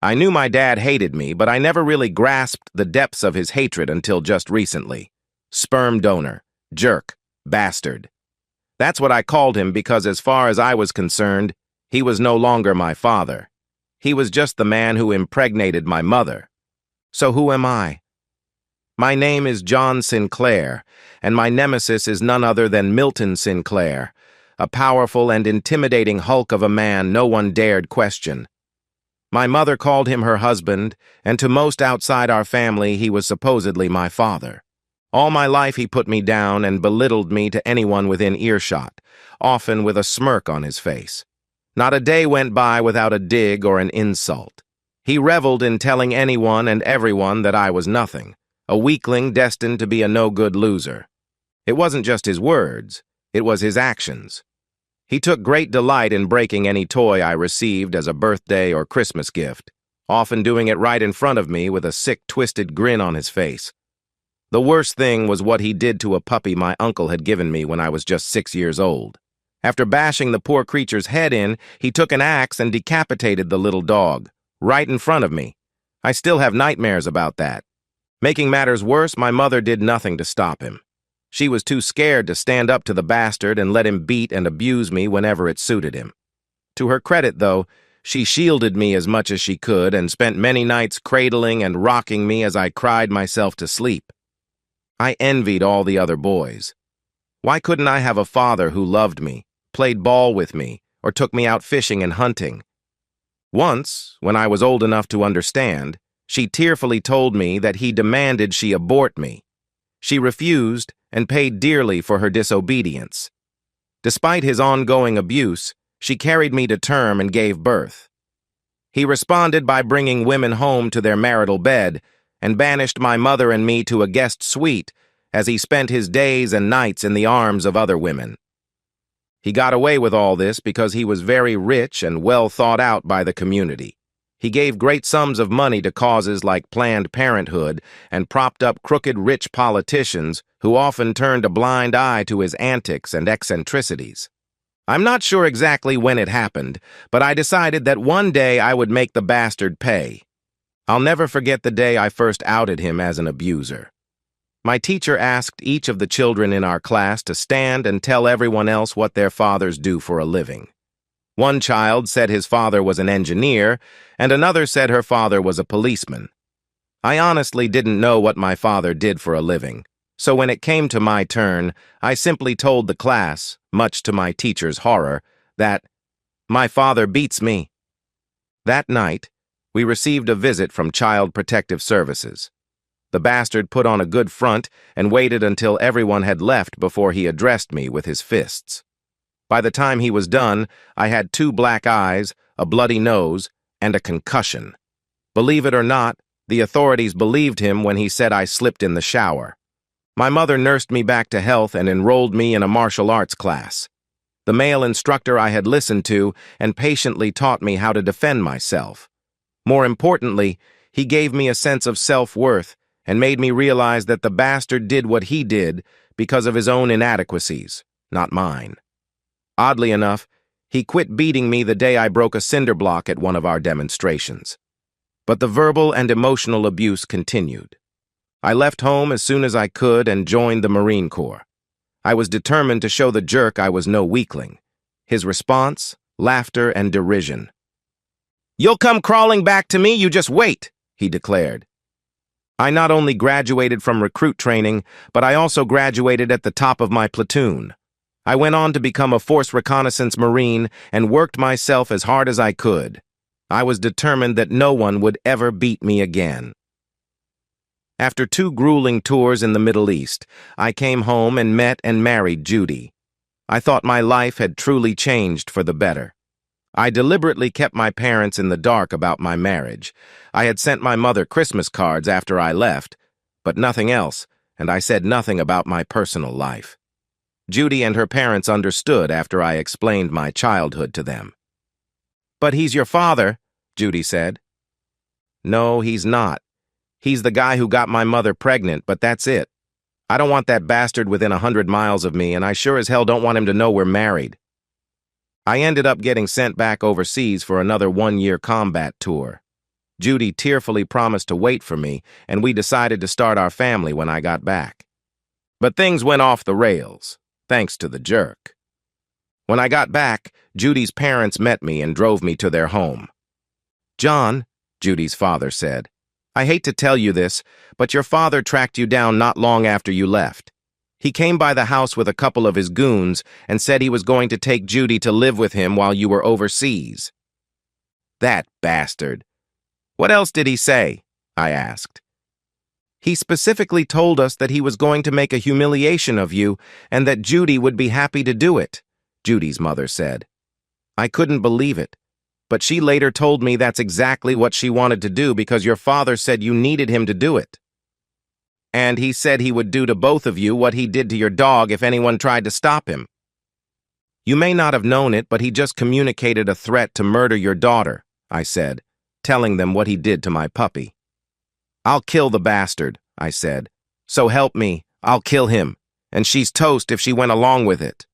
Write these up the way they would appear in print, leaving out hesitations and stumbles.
I knew my dad hated me, but I never really grasped the depths of his hatred until just recently. Sperm donor, jerk, bastard. That's what I called him because as far as I was concerned, he was no longer my father. He was just the man who impregnated my mother. So who am I? My name is John Sinclair, and my nemesis is none other than Milton Sinclair, a powerful and intimidating hulk of a man no one dared question. My mother called him her husband, and to most outside our family he was supposedly my father. All my life he put me down and belittled me to anyone within earshot, often with a smirk on his face. Not a day went by without a dig or an insult. He reveled in telling anyone and everyone that I was nothing, a weakling destined to be a no-good loser. It wasn't just his words, it was his actions. He took great delight in breaking any toy I received as a birthday or Christmas gift, often doing it right in front of me with a sick, twisted grin on his face. The worst thing was what he did to a puppy my uncle had given me when I was just 6 years old. After bashing the poor creature's head in, he took an axe and decapitated the little dog, right in front of me. I still have nightmares about that. Making matters worse, my mother did nothing to stop him. She was too scared to stand up to the bastard and let him beat and abuse me whenever it suited him. To her credit, though, she shielded me as much as she could and spent many nights cradling and rocking me as I cried myself to sleep. I envied all the other boys. Why couldn't I have a father who loved me, played ball with me, or took me out fishing and hunting? Once, when I was old enough to understand, she tearfully told me that he demanded she abort me. She refused and paid dearly for her disobedience. Despite his ongoing abuse, she carried me to term and gave birth. He responded by bringing women home to their marital bed and banished my mother and me to a guest suite as he spent his days and nights in the arms of other women. He got away with all this because he was very rich and well thought out by the community. He gave great sums of money to causes like Planned Parenthood and propped up crooked rich politicians who often turned a blind eye to his antics and eccentricities. I'm not sure exactly when it happened, but I decided that one day I would make the bastard pay. I'll never forget the day I first outed him as an abuser. My teacher asked each of the children in our class to stand and tell everyone else what their fathers do for a living. One child said his father was an engineer, and another said her father was a policeman. I honestly didn't know what my father did for a living, so when it came to my turn, I simply told the class, much to my teacher's horror, that my father beats me. That night, we received a visit from Child Protective Services. The bastard put on a good front and waited until everyone had left before he addressed me with his fists. By the time he was done, I had 2 black eyes, a bloody nose, and a concussion. Believe it or not, the authorities believed him when he said I slipped in the shower. My mother nursed me back to health and enrolled me in a martial arts class. The male instructor I had listened to and patiently taught me how to defend myself. More importantly, he gave me a sense of self-worth and made me realize that the bastard did what he did because of his own inadequacies, not mine. Oddly enough, he quit beating me the day I broke a cinder block at one of our demonstrations. But the verbal and emotional abuse continued. I left home as soon as I could and joined the Marine Corps. I was determined to show the jerk I was no weakling. His response, laughter and derision. "You'll come crawling back to me, you just wait," he declared. I not only graduated from recruit training, but I also graduated at the top of my platoon. I went on to become a Force Reconnaissance Marine and worked myself as hard as I could. I was determined that no one would ever beat me again. After 2 grueling tours in the Middle East, I came home and met and married Judy. I thought my life had truly changed for the better. I deliberately kept my parents in the dark about my marriage. I had sent my mother Christmas cards after I left, but nothing else, and I said nothing about my personal life. Judy and her parents understood after I explained my childhood to them. "But he's your father," Judy said. "No, he's not. He's the guy who got my mother pregnant, but that's it. I don't want that bastard within 100 miles of me, and I sure as hell don't want him to know we're married." I ended up getting sent back overseas for another 1-year combat tour. Judy tearfully promised to wait for me, and we decided to start our family when I got back. But things went off the rails, thanks to the jerk. When I got back, Judy's parents met me and drove me to their home. "John," Judy's father said, "I hate to tell you this, but your father tracked you down not long after you left. He came by the house with a couple of his goons and said he was going to take Judy to live with him while you were overseas." "That bastard. What else did he say?" I asked. "He specifically told us that he was going to make a humiliation of you and that Judy would be happy to do it," Judy's mother said. I couldn't believe it, but she later told me that's exactly what she wanted to do because your father said you needed him to do it. And he said he would do to both of you what he did to your dog if anyone tried to stop him. You may not have known it, but he just communicated a threat to murder your daughter, I said, telling them what he did to my puppy. "I'll kill the bastard," I said. "So help me, I'll kill him, and she's toast if she went along with it."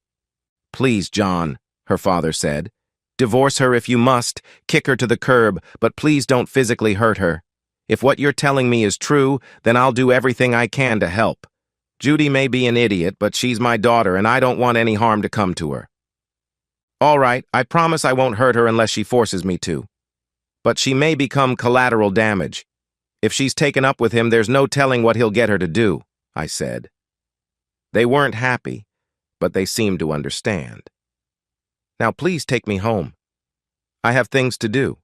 "Please, John," her father said. "Divorce her if you must, kick her to the curb, but please don't physically hurt her. If what you're telling me is true, then I'll do everything I can to help. Judy may be an idiot, but she's my daughter, and I don't want any harm to come to her." "All right, I promise I won't hurt her unless she forces me to. But she may become collateral damage. If she's taken up with him, there's no telling what he'll get her to do," I said. They weren't happy, but they seemed to understand. "Now please take me home. I have things to do."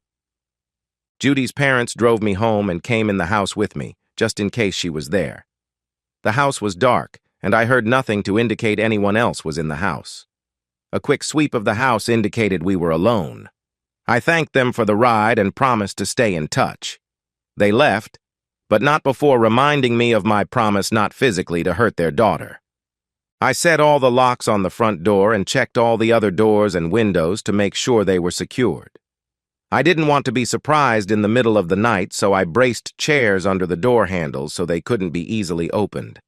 Judy's parents drove me home and came in the house with me, just in case she was there. The house was dark, and I heard nothing to indicate anyone else was in the house. A quick sweep of the house indicated we were alone. I thanked them for the ride and promised to stay in touch. They left, but not before reminding me of my promise not physically to hurt their daughter. I set all the locks on the front door and checked all the other doors and windows to make sure they were secured. I didn't want to be surprised in the middle of the night, so I braced chairs under the door handles so they couldn't be easily opened.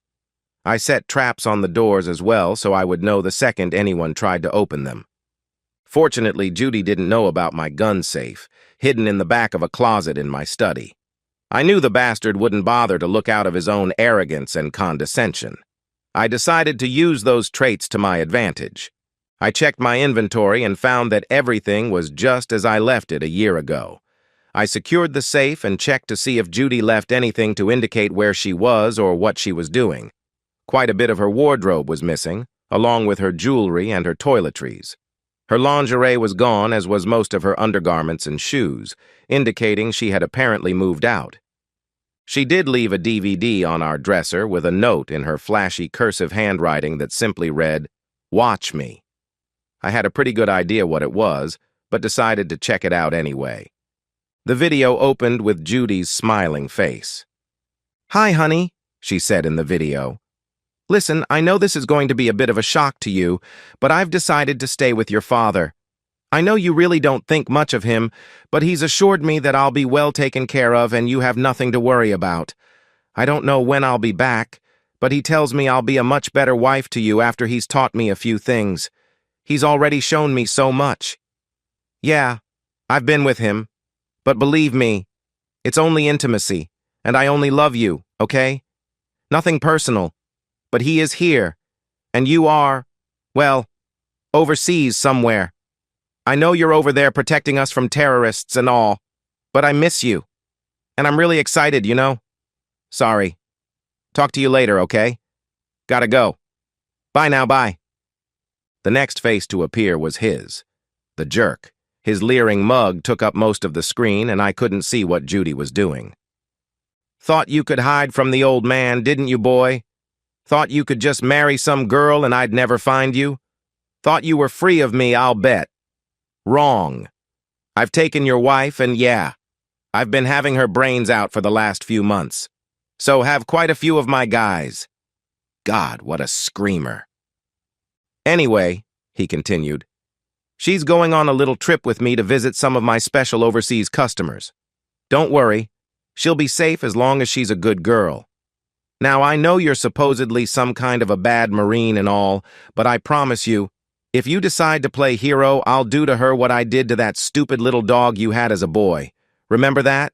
I set traps on the doors as well so I would know the second anyone tried to open them. Fortunately, Judy didn't know about my gun safe, hidden in the back of a closet in my study. I knew the bastard wouldn't bother to look out of his own arrogance and condescension. I decided to use those traits to my advantage. I checked my inventory and found that everything was just as I left it a year ago. I secured the safe and checked to see if Judy left anything to indicate where she was or what she was doing. Quite a bit of her wardrobe was missing, along with her jewelry and her toiletries. Her lingerie was gone, as was most of her undergarments and shoes, indicating she had apparently moved out. She did leave a DVD on our dresser with a note in her flashy cursive handwriting that simply read, "Watch me." I had a pretty good idea what it was, but decided to check it out anyway. The video opened with Judy's smiling face. "Hi, honey," she said in the video. "Listen, I know this is going to be a bit of a shock to you, but I've decided to stay with your father. I know you really don't think much of him, but he's assured me that I'll be well taken care of and you have nothing to worry about. I don't know when I'll be back, but he tells me I'll be a much better wife to you after he's taught me a few things. He's already shown me so much. Yeah, I've been with him, but believe me, it's only intimacy, and I only love you, okay? Nothing personal, but he is here, and you are, well, overseas somewhere. I know you're over there protecting us from terrorists and all, but I miss you, and I'm really excited, you know? Sorry. Talk to you later, okay? Gotta go. Bye now, bye." The next face to appear was his, the jerk. His leering mug took up most of the screen, and I couldn't see what Judy was doing. "Thought you could hide from the old man, didn't you, boy? Thought you could just marry some girl and I'd never find you? Thought you were free of me, I'll bet. Wrong. I've taken your wife, and yeah, I've been having her brains out for the last few months. So have quite a few of my guys. God, what a screamer. Anyway," he continued, "she's going on a little trip with me to visit some of my special overseas customers. Don't worry, she'll be safe as long as she's a good girl. Now, I know you're supposedly some kind of a bad Marine and all, but I promise you, if you decide to play hero, I'll do to her what I did to that stupid little dog you had as a boy. Remember that?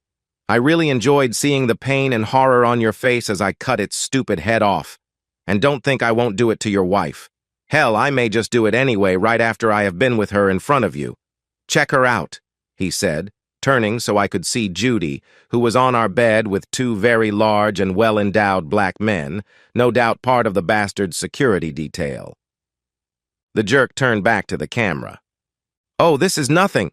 I really enjoyed seeing the pain and horror on your face as I cut its stupid head off. And don't think I won't do it to your wife. Hell, I may just do it anyway right after I have been with her in front of you. Check her out, he said, turning so I could see Judy, who was on our bed with two very large and well-endowed black men, no doubt part of the bastard's security detail. The jerk turned back to the camera. Oh, this is nothing.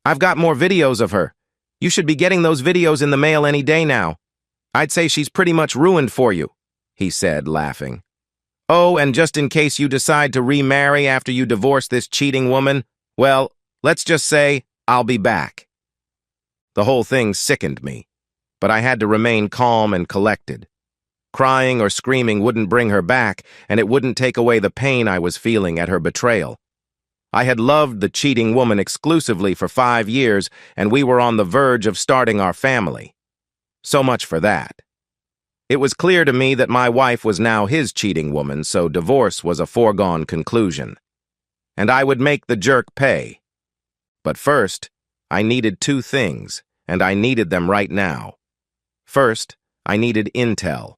I've got more videos of her. You should be getting those videos in the mail any day now. I'd say she's pretty much ruined for you, he said, laughing. Oh, and just in case you decide to remarry after you divorce this cheating woman, well, let's just say I'll be back. The whole thing sickened me, but I had to remain calm and collected. Crying or screaming wouldn't bring her back, and it wouldn't take away the pain I was feeling at her betrayal. I had loved the cheating woman exclusively for 5 years, and we were on the verge of starting our family. So much for that. It was clear to me that my wife was now his cheating woman, so divorce was a foregone conclusion. And I would make the jerk pay. But first, I needed 2 things, and I needed them right now. First, I needed intel.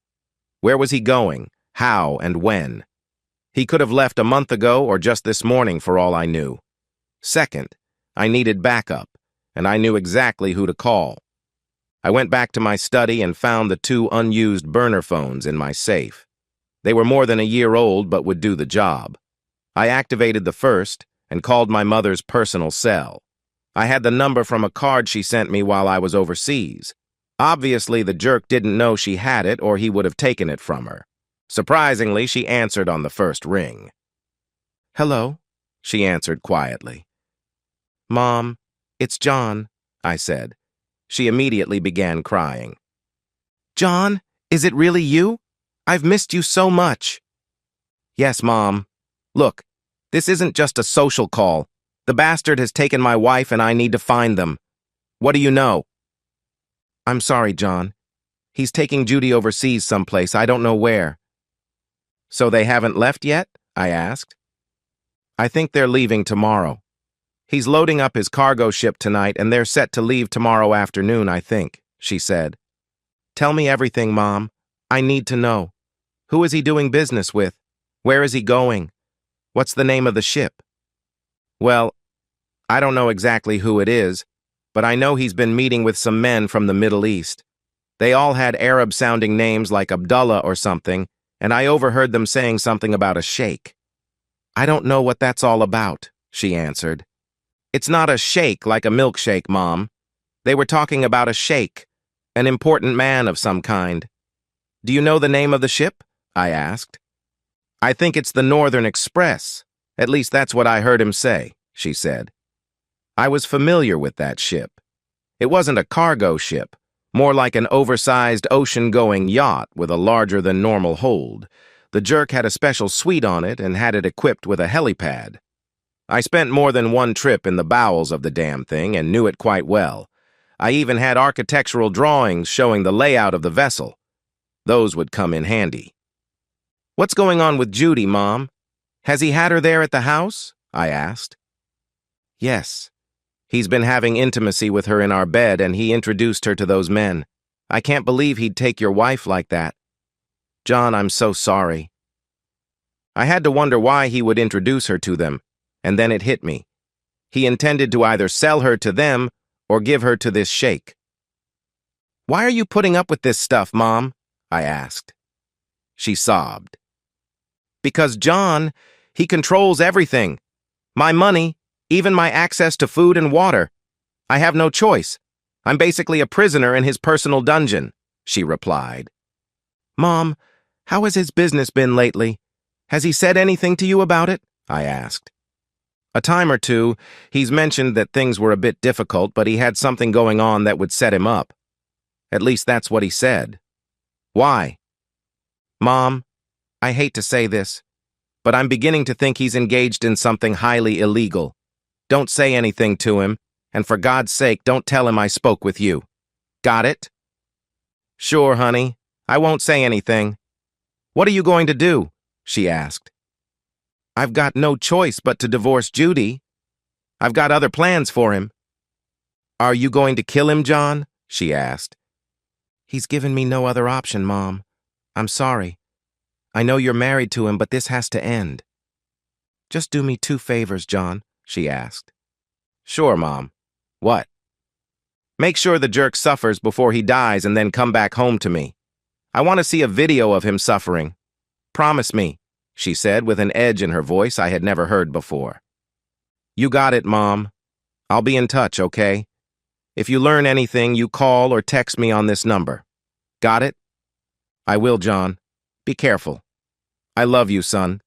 Where was he going? How and when? He could have left a month ago or just this morning for all I knew. Second, I needed backup, and I knew exactly who to call. I went back to my study and found the 2 unused burner phones in my safe. They were more than a year old but would do the job. I activated the first and called my mother's personal cell. I had the number from a card she sent me while I was overseas. Obviously, the jerk didn't know she had it or he would have taken it from her. Surprisingly, she answered on the first ring. Hello, she answered quietly. Mom, it's John, I said. She immediately began crying. John, is it really you? I've missed you so much. Yes, Mom. Look, this isn't just a social call. The bastard has taken my wife and I need to find them. What do you know? I'm sorry, John. He's taking Judy overseas someplace, I don't know where. So they haven't left yet? I asked. I think they're leaving tomorrow. He's loading up his cargo ship tonight and they're set to leave tomorrow afternoon, I think, she said. Tell me everything, Mom. I need to know. Who is he doing business with? Where is he going? What's the name of the ship? Well, I don't know exactly who it is, but I know he's been meeting with some men from the Middle East. They all had Arab-sounding names like Abdullah or something, and I overheard them saying something about a sheikh. I don't know what that's all about, she answered. It's not a shake like a milkshake, Mom. They were talking about a sheikh, an important man of some kind. Do you know the name of the ship? I asked. I think it's the Northern Express. At least that's what I heard him say, she said. I was familiar with that ship. It wasn't a cargo ship, more like an oversized ocean-going yacht with a larger-than-normal hold. The jerk had a special suite on it and had it equipped with a helipad. I spent more than one trip in the bowels of the damn thing and knew it quite well. I even had architectural drawings showing the layout of the vessel. Those would come in handy. What's going on with Judy, Mom? Has he had her there at the house? I asked. Yes. He's been having intimacy with her in our bed and he introduced her to those men. I can't believe he'd take your wife like that. John, I'm so sorry. I had to wonder why he would introduce her to them, and then it hit me. He intended to either sell her to them or give her to this sheikh. Why are you putting up with this stuff, Mom? I asked. She sobbed. Because John, he controls everything. My money, even my access to food and water. I have no choice. I'm basically a prisoner in his personal dungeon, she replied. Mom, how has his business been lately? Has he said anything to you about it? I asked. A time or two, he's mentioned that things were a bit difficult, but he had something going on that would set him up. At least that's what he said. Why? Mom, I hate to say this, but I'm beginning to think he's engaged in something highly illegal. Don't say anything to him, and for God's sake, don't tell him I spoke with you. Got it? Sure, honey. I won't say anything. What are you going to do? She asked. I've got no choice but to divorce Judy. I've got other plans for him. Are you going to kill him, John? She asked. He's given me no other option, Mom. I'm sorry. I know you're married to him, but this has to end. Just do me 2 favors, John, she asked. Sure, Mom. What? Make sure the jerk suffers before he dies and then come back home to me. I want to see a video of him suffering. Promise me, she said with an edge in her voice I had never heard before. You got it, Mom. I'll be in touch, okay? If you learn anything, you call or text me on this number. Got it? I will, John. Be careful. I love you, son.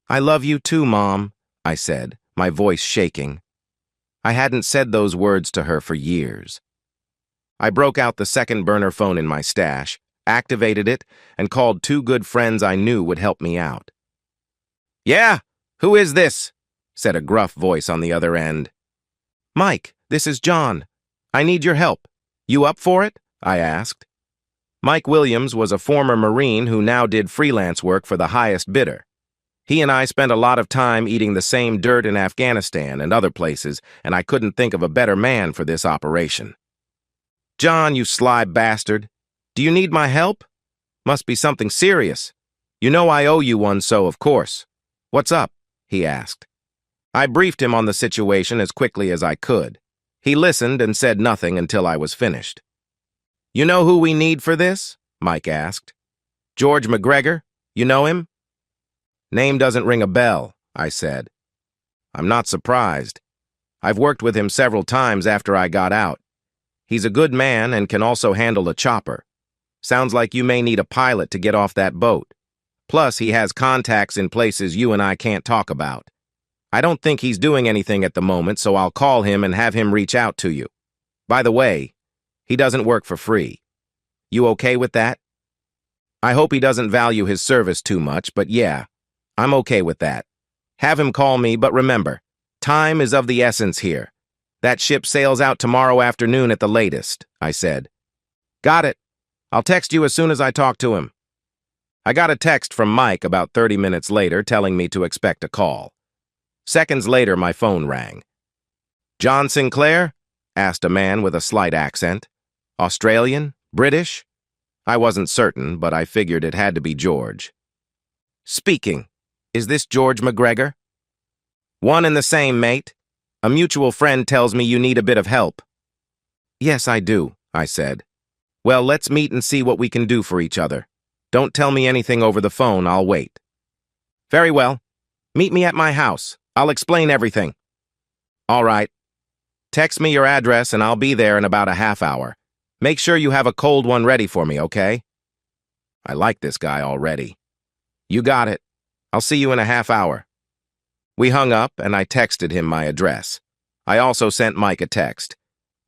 I love you too, Mom, I said, my voice shaking. I hadn't said those words to her for years. I broke out the second burner phone in my stash, activated it, and called 2 good friends I knew would help me out. Yeah, who is this? Said a gruff voice on the other end. Mike, this is John. I need your help. You up for it? I asked. Mike Williams was a former Marine who now did freelance work for the highest bidder. He and I spent a lot of time eating the same dirt in Afghanistan and other places, and I couldn't think of a better man for this operation. John, you sly bastard. Do you need my help? Must be something serious. You know I owe you one, so of course. What's up? He asked. I briefed him on the situation as quickly as I could. He listened and said nothing until I was finished. You know who we need for this? Mike asked. George McGregor? You know him? Name doesn't ring a bell, I said. I'm not surprised. I've worked with him several times after I got out. He's a good man and can also handle a chopper. Sounds like you may need a pilot to get off that boat. Plus, he has contacts in places you and I can't talk about. I don't think he's doing anything at the moment, so I'll call him and have him reach out to you. By the way, he doesn't work for free. You okay with that? I hope he doesn't value his service too much, but yeah, I'm okay with that. Have him call me, but remember, time is of the essence here. That ship sails out tomorrow afternoon at the latest, I said. Got it. I'll text you as soon as I talk to him. I got a text from Mike about 30 minutes later telling me to expect a call. Seconds later, my phone rang. John Sinclair? Asked a man with a slight accent. Australian? British? I wasn't certain, but I figured it had to be George. Speaking. Is this George McGregor? One and the same, mate. A mutual friend tells me you need a bit of help. Yes, I do, I said. Well, let's meet and see what we can do for each other. Don't tell me anything over the phone, I'll wait. Very well. Meet me at my house. I'll explain everything. All right. Text me your address and I'll be there in about a half hour. Make sure you have a cold one ready for me, okay? I like this guy already. You got it. I'll see you in a half hour. We hung up and I texted him my address. I also sent Mike a text.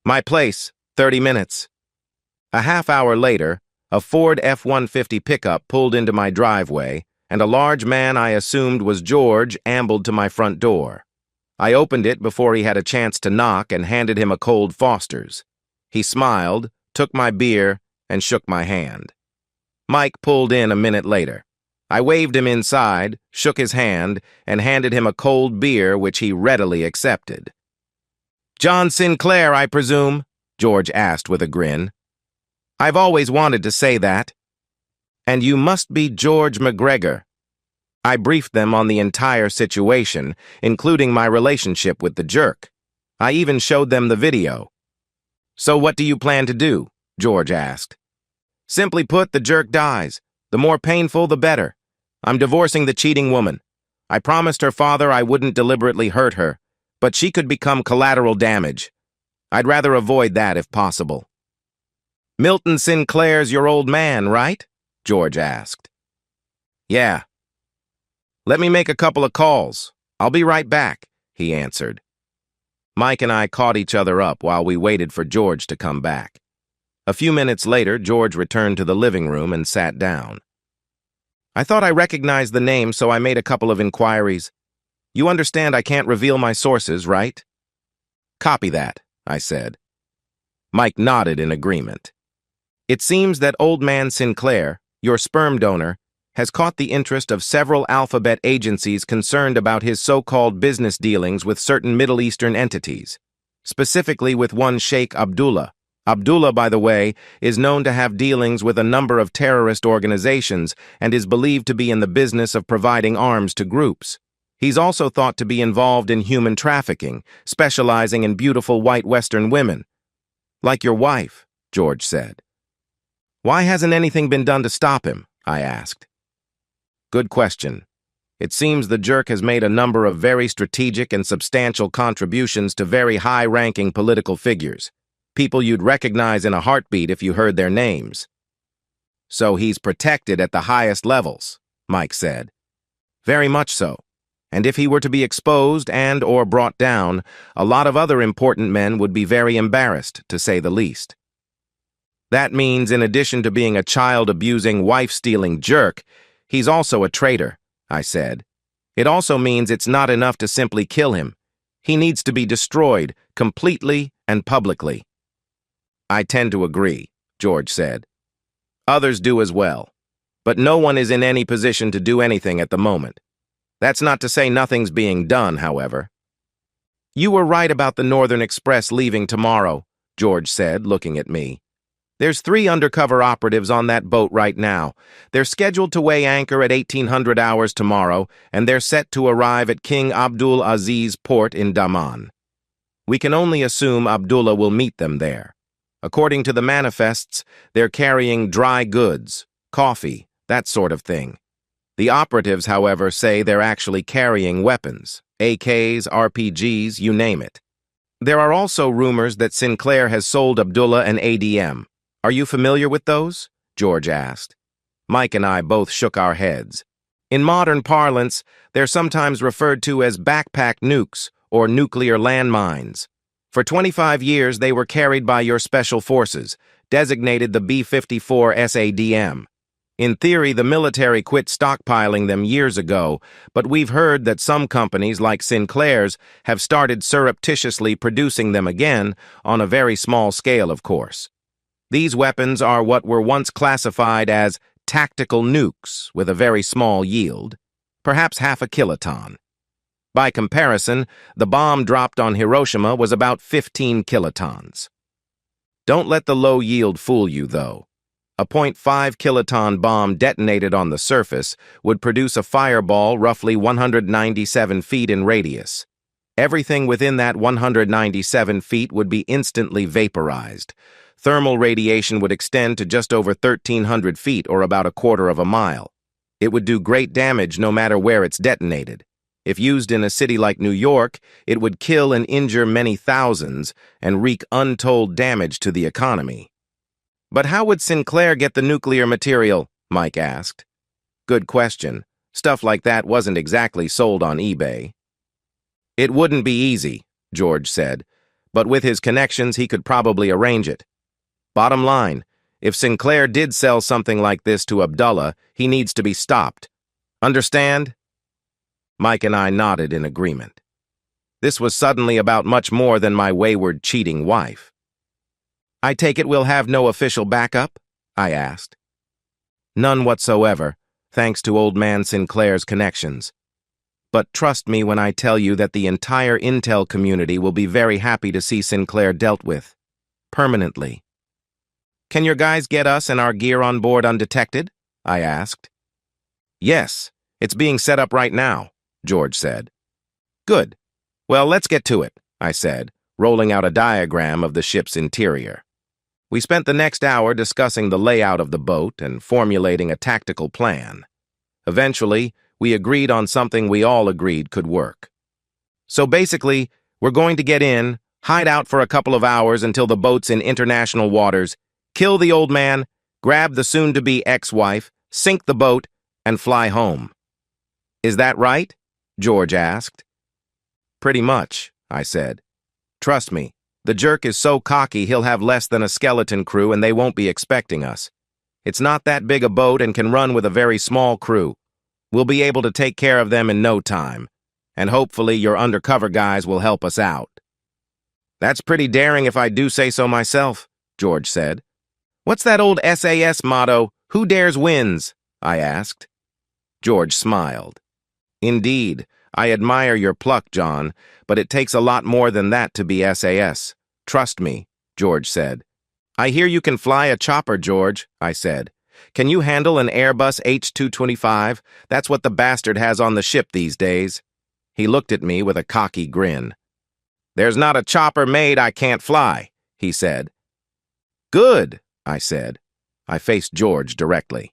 My place, 30 minutes. A half hour later, a Ford F-150 pickup pulled into my driveway and a large man I assumed was George ambled to my front door. I opened it before he had a chance to knock and handed him a cold Foster's. He smiled, took my beer, and shook my hand. Mike pulled in a minute later. I waved him inside, shook his hand, and handed him a cold beer which he readily accepted. John Sinclair, I presume? George asked with a grin. I've always wanted to say that. And you must be George McGregor. I briefed them on the entire situation, including my relationship with the jerk. I even showed them the video. So what do you plan to do? George asked. Simply put, the jerk dies. The more painful, the better. I'm divorcing the cheating woman. I promised her father I wouldn't deliberately hurt her, but she could become collateral damage. I'd rather avoid that if possible. Milton Sinclair's your old man, right? George asked. Yeah. Let me make a couple of calls. I'll be right back, he answered. Mike and I caught each other up while we waited for George to come back. A few minutes later, George returned to the living room and sat down. I thought I recognized the name, so I made a couple of inquiries. You understand I can't reveal my sources, right? Copy that, I said. Mike nodded in agreement. It seems that old man Sinclair, your sperm donor, has caught the interest of several alphabet agencies concerned about his so-called business dealings with certain Middle Eastern entities, specifically with one Sheikh Abdullah, Abdullah, by the way, is known to have dealings with a number of terrorist organizations and is believed to be in the business of providing arms to groups. He's also thought to be involved in human trafficking, specializing in beautiful white Western women. Like your wife, George said. Why hasn't anything been done to stop him? I asked. Good question. It seems the jerk has made a number of very strategic and substantial contributions to very high-ranking political figures. People you'd recognize in a heartbeat if you heard their names. So he's protected at the highest levels, Mike said. Very much so. And if he were to be exposed and/or brought down, a lot of other important men would be very embarrassed, to say the least. That means in addition to being a child-abusing, wife-stealing jerk, he's also a traitor, I said. It also means it's not enough to simply kill him. He needs to be destroyed, completely and publicly. I tend to agree, George said. Others do as well. But no one is in any position to do anything at the moment. That's not to say nothing's being done, however. You were right about the Northern Express leaving tomorrow, George said, looking at me. There's 3 undercover operatives on that boat right now. They're scheduled to weigh anchor at 1800 hours tomorrow, and they're set to arrive at King Abdul Aziz Port in Daman. We can only assume Abdullah will meet them there. According to the manifests, they're carrying dry goods, coffee, that sort of thing. The operatives, however, say they're actually carrying weapons, AKs, RPGs, you name it. There are also rumors that Sinclair has sold Abdullah an ADM. Are you familiar with those? George asked. Mike and I both shook our heads. In modern parlance, they're sometimes referred to as backpack nukes or nuclear landmines. For 25 years, they were carried by your special forces, designated the B-54 SADM. In theory, the military quit stockpiling them years ago, but we've heard that some companies, like Sinclair's, have started surreptitiously producing them again, on a very small scale, of course. These weapons are what were once classified as tactical nukes with a very small yield, perhaps half a kiloton. By comparison, the bomb dropped on Hiroshima was about 15 kilotons. Don't let the low yield fool you, though. A .5 kiloton bomb detonated on the surface would produce a fireball roughly 197 feet in radius. Everything within that 197 feet would be instantly vaporized. Thermal radiation would extend to just over 1,300 feet, or about a quarter of a mile. It would do great damage no matter where it's detonated. If used in a city like New York, it would kill and injure many thousands and wreak untold damage to the economy. But how would Sinclair get the nuclear material? Mike asked. Good question. Stuff like that wasn't exactly sold on eBay. It wouldn't be easy, George said, but with his connections he could probably arrange it. Bottom line, if Sinclair did sell something like this to Abdullah, he needs to be stopped. Understand? Mike and I nodded in agreement. This was suddenly about much more than my wayward, cheating wife. I take it we'll have no official backup? I asked. None whatsoever, thanks to old man Sinclair's connections. But trust me when I tell you that the entire intel community will be very happy to see Sinclair dealt with. Permanently. Can your guys get us and our gear on board undetected? I asked. Yes, it's being set up right now, George said. Good. Well, let's get to it, I said, rolling out a diagram of the ship's interior. We spent the next hour discussing the layout of the boat and formulating a tactical plan. Eventually, we agreed on something we all agreed could work. So basically, we're going to get in, hide out for a couple of hours until the boat's in international waters, kill the old man, grab the soon-to-be ex-wife, sink the boat, and fly home. Is that right? George asked. Pretty much, I said. Trust me, the jerk is so cocky he'll have less than a skeleton crew and they won't be expecting us. It's not that big a boat and can run with a very small crew. We'll be able to take care of them in no time, and hopefully your undercover guys will help us out. That's pretty daring if I do say so myself, George said. What's that old SAS motto, who dares wins? I asked. George smiled. Indeed, I admire your pluck, John, but it takes a lot more than that to be SAS. Trust me, George said. I hear you can fly a chopper, George, I said. Can you handle an Airbus H-225? That's what the bastard has on the ship these days. He looked at me with a cocky grin. There's not a chopper made I can't fly, he said. Good, I said. I faced George directly.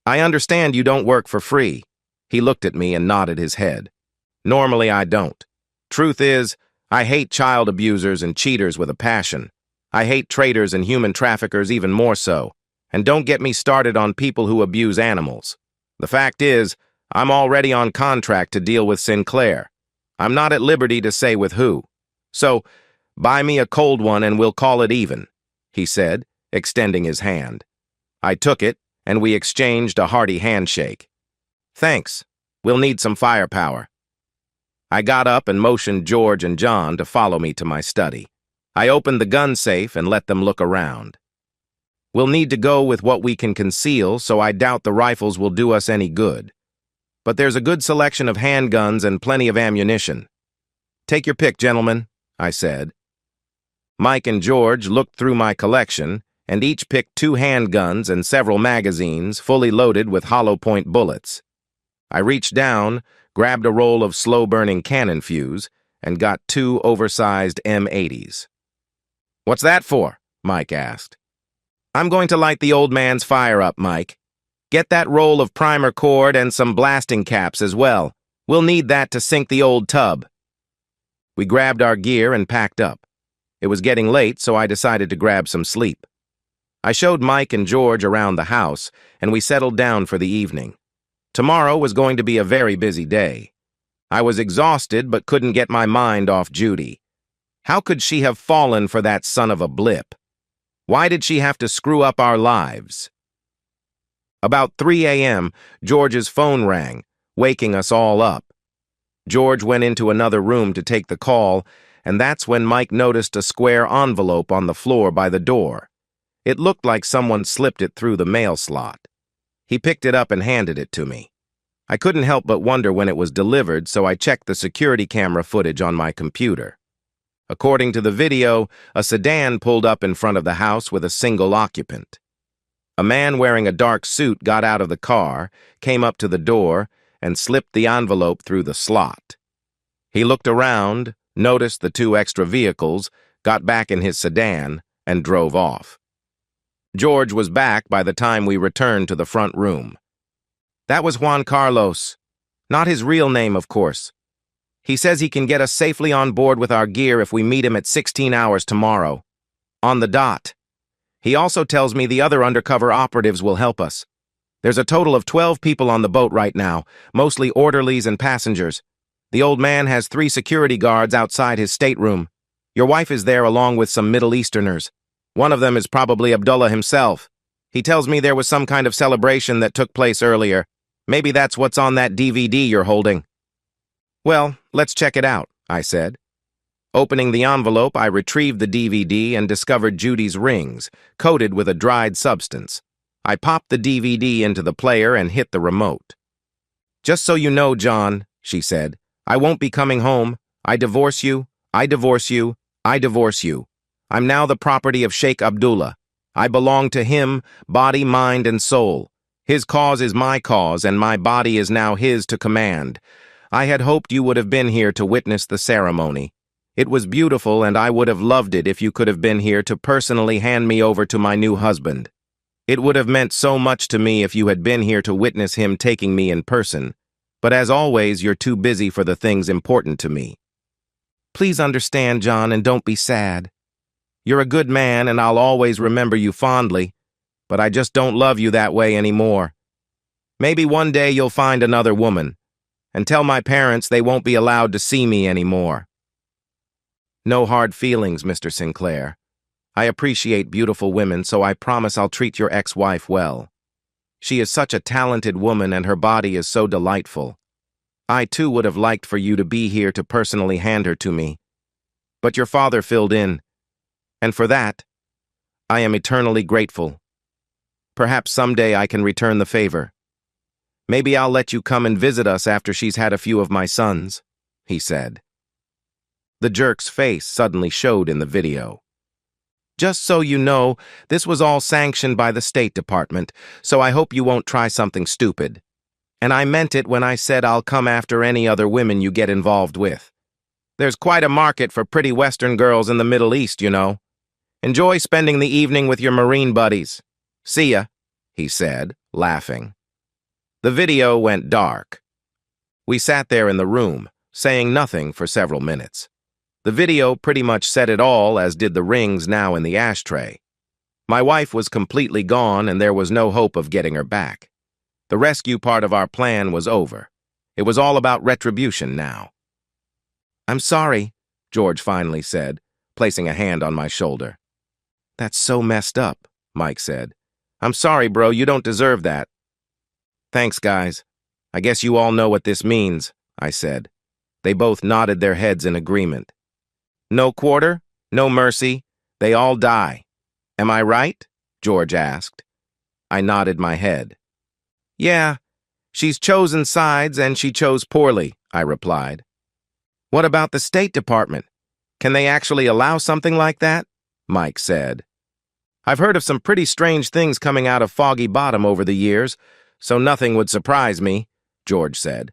I understand you don't work for free. He looked at me and nodded his head. Normally I don't. Truth is, I hate child abusers and cheaters with a passion. I hate traitors and human traffickers even more so. And don't get me started on people who abuse animals. The fact is, I'm already on contract to deal with Sinclair. I'm not at liberty to say with who. So, buy me a cold one and we'll call it even, he said, extending his hand. I took it, and we exchanged a hearty handshake. Thanks. We'll need some firepower. I got up and motioned George and John to follow me to my study. I opened the gun safe and let them look around. We'll need to go with what we can conceal, so I doubt the rifles will do us any good. But there's a good selection of handguns and plenty of ammunition. Take your pick, gentlemen, I said. Mike and George looked through my collection, and each picked 2 handguns and several magazines fully loaded with hollow-point bullets. I reached down, grabbed a roll of slow-burning cannon fuse, and got 2 oversized M80s. What's that for? Mike asked. I'm going to light the old man's fire up, Mike. Get that roll of primer cord and some blasting caps as well. We'll need that to sink the old tub. We grabbed our gear and packed up. It was getting late, so I decided to grab some sleep. I showed Mike and George around the house, and we settled down for the evening. Tomorrow was going to be a very busy day. I was exhausted but couldn't get my mind off Judy. How could she have fallen for that son of a blip? Why did she have to screw up our lives? About 3 a.m., George's phone rang, waking us all up. George went into another room to take the call, and that's when Mike noticed a square envelope on the floor by the door. It looked like someone slipped it through the mail slot. He picked it up and handed it to me. I couldn't help but wonder when it was delivered, so I checked the security camera footage on my computer. According to the video, a sedan pulled up in front of the house with a single occupant. A man wearing a dark suit got out of the car, came up to the door, and slipped the envelope through the slot. He looked around, noticed the 2 extra vehicles, got back in his sedan, and drove off. George was back by the time we returned to the front room. That was Juan Carlos. Not his real name, of course. He says he can get us safely on board with our gear if we meet him at 16 hours tomorrow. On the dot. He also tells me the other undercover operatives will help us. There's a total of 12 people on the boat right now, mostly orderlies and passengers. The old man has 3 security guards outside his stateroom. Your wife is there along with some Middle Easterners. One of them is probably Abdullah himself. He tells me there was some kind of celebration that took place earlier. Maybe that's what's on that DVD you're holding. Well, let's check it out, I said. Opening the envelope, I retrieved the DVD and discovered Judy's rings, coated with a dried substance. I popped the DVD into the player and hit the remote. Just so you know, John, she said, I won't be coming home. I divorce you. I divorce you. I divorce you. I'm now the property of Sheikh Abdullah. I belong to him, body, mind, and soul. His cause is my cause, and my body is now his to command. I had hoped you would have been here to witness the ceremony. It was beautiful, and I would have loved it if you could have been here to personally hand me over to my new husband. It would have meant so much to me if you had been here to witness him taking me in person. But as always, you're too busy for the things important to me. Please understand, John, and don't be sad. You're a good man, and I'll always remember you fondly, but I just don't love you that way anymore. Maybe one day you'll find another woman, and tell my parents they won't be allowed to see me anymore. No hard feelings, Mr. Sinclair. I appreciate beautiful women, so I promise I'll treat your ex-wife well. She is such a talented woman, and her body is so delightful. I, too, would have liked for you to be here to personally hand her to me. But your father filled in, and for that, I am eternally grateful. Perhaps someday I can return the favor. Maybe I'll let you come and visit us after she's had a few of my sons, he said. The jerk's face suddenly showed in the video. Just so you know, this was all sanctioned by the State Department, so I hope you won't try something stupid. And I meant it when I said I'll come after any other women you get involved with. There's quite a market for pretty Western girls in the Middle East, you know. Enjoy spending the evening with your Marine buddies. See ya, he said, laughing. The video went dark. We sat there in the room, saying nothing for several minutes. The video pretty much said it all, as did the rings now in the ashtray. My wife was completely gone, and there was no hope of getting her back. The rescue part of our plan was over. It was all about retribution now. "I'm sorry," George finally said, placing a hand on my shoulder. "That's so messed up," Mike said. "I'm sorry, bro, you don't deserve that." "Thanks, guys. I guess you all know what this means," I said. They both nodded their heads in agreement. "No quarter, no mercy, they all die. Am I right?" George asked. I nodded my head. "Yeah, she's chosen sides and she chose poorly," I replied. "What about the State Department? Can they actually allow something like that?" Mike said. "I've heard of some pretty strange things coming out of Foggy Bottom over the years, so nothing would surprise me," George said.